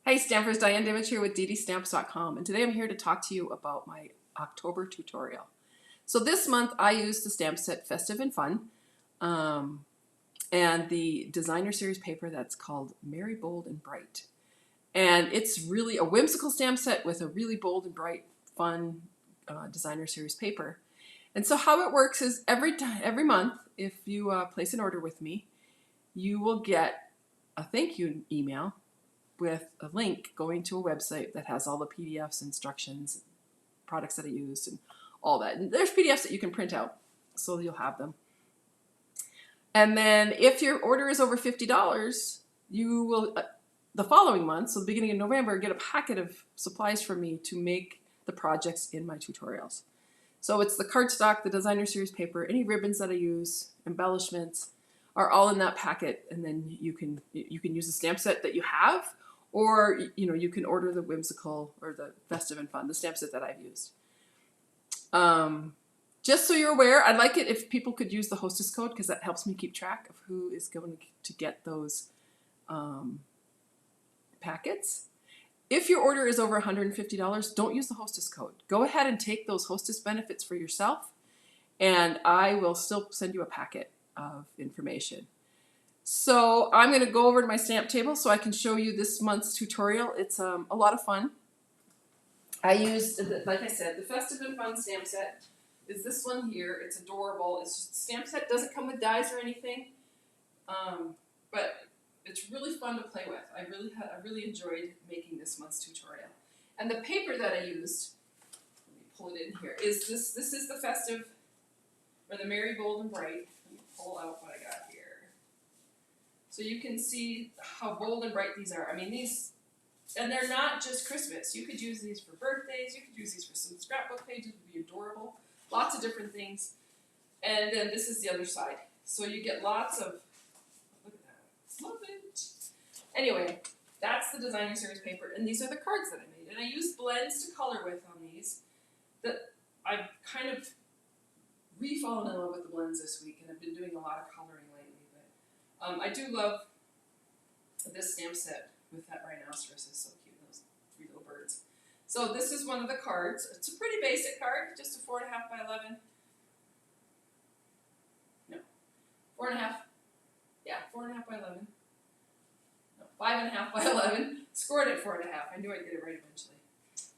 Hey Stampers, Diane Dimich here with DDStamps.com, and today I'm here to talk to you about my October tutorial. So this month I used the stamp set Festive and Fun and the designer series paper that's called Merry, Bold, and Bright. And it's really a whimsical stamp set with a really bold and bright, fun designer series paper. And so how it works is every month, if you place an order with me, you will get a thank you email with a link going to a website that has all the PDFs, instructions, products that I used, and all that. And there's PDFs that you can print out, so you'll have them. And then if your order is over $50, you will, the following month, so the beginning of November, get a packet of supplies from me to make the projects in my tutorials. So it's the cardstock, the designer series paper, any ribbons that I use, embellishments, are all in that packet, and then you can use the stamp set that you have, or you can order the whimsical or the Festive and Fun, the stamp set that I've used. Just so you're aware, I'd like it if people could use the hostess code, because that helps me keep track of who is going to get those packets. If your order is over $150, don't use the hostess code. Go ahead and take those hostess benefits for yourself, and I will still send you a packet of information. So I'm going to go over to my stamp table so I can show you this month's tutorial. It's a lot of fun. I used, like I said, the Festive and Fun stamp set is this one here. It's adorable. It's just a stamp set. Doesn't come with dies or anything, but it's really fun to play with. I really enjoyed making this month's tutorial. And the paper that I used, let me pull it in here, is this. This is the Festive, or the Merry, Bold, and Bright. Let me pull out what I got here. So you can see how bold and bright these are. I mean, these, and they're not just Christmas. You could use these for birthdays. You could use these for some scrapbook pages. It would be adorable. Lots of different things. And then this is the other side. So you get lots of, look at that. Love it. Anyway, that's the designer series paper. And these are the cards that I made. And I used blends to color with on these. That I've kind of re-fallen in love with the blends this week. And I've been doing a lot of coloring lately. I do love this stamp set with that rhinoceros. It's so cute, those three little birds. So this is one of the cards. It's a pretty basic card, just a 4.5 by 11. No, 4.5. Yeah, 4.5 by 11. No, 5.5 by 11. Scored at 4.5. I knew I'd get it right eventually.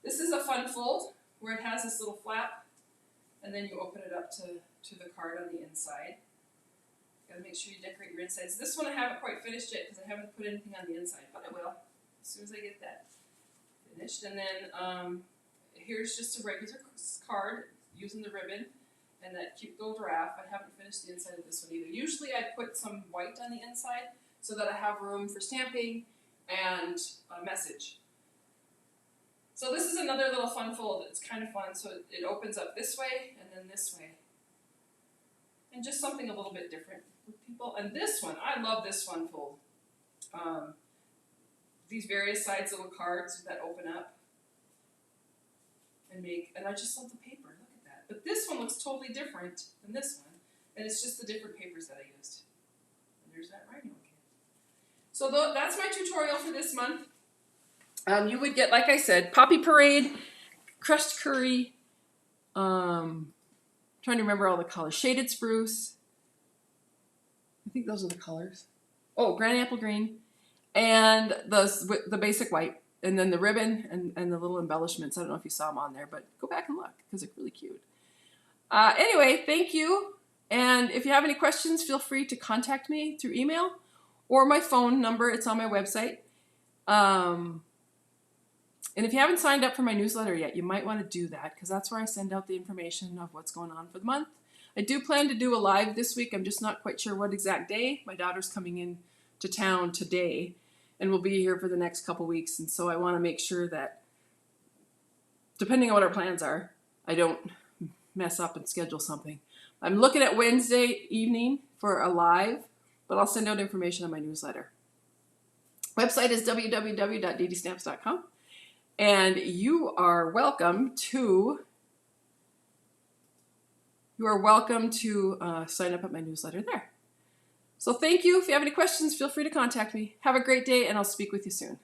This is a fun fold where it has this little flap, and then you open it up to the card on the inside. Gotta make sure you decorate your insides. This one I haven't quite finished yet because I haven't put anything on the inside, but I will as soon as I get that finished. And then here's just a regular card using the ribbon and that cute little giraffe. I haven't finished the inside of this one either. Usually I put some white on the inside so that I have room for stamping and a message. So this is another little fun fold. It's kind of fun. So it opens up this way and then this way. And just something a little bit different with people. And this one, I love this one fold. These various sides little cards that open up and I just love the paper. Look at that. But this one looks totally different than this one. And it's just the different papers that I used. And there's that rhino again. So that's my tutorial for this month. You would get, like I said, Poppy Parade, Crushed Curry, trying to remember all the colors. Shaded Spruce. I think those are the colors. Oh, Granny Apple Green. And the basic white. And then the ribbon and the little embellishments. I don't know if you saw them on there, but go back and look because they're really cute. Anyway, thank you. And if you have any questions, feel free to contact me through email or my phone number. It's on my website. And if you haven't signed up for my newsletter yet, you might want to do that because that's where I send out the information of what's going on for the month. I do plan to do a live this week. I'm just not quite sure what exact day. My daughter's coming in to town today and will be here for the next couple weeks. And so I want to make sure that, depending on what our plans are, I don't mess up and schedule something. I'm looking at Wednesday evening for a live, but I'll send out information on my newsletter. Website is www.DDStamps.com. And you are welcome to sign up at my newsletter there. So thank you. If you have any questions, feel free to contact me. Have a great day, and I'll speak with you soon.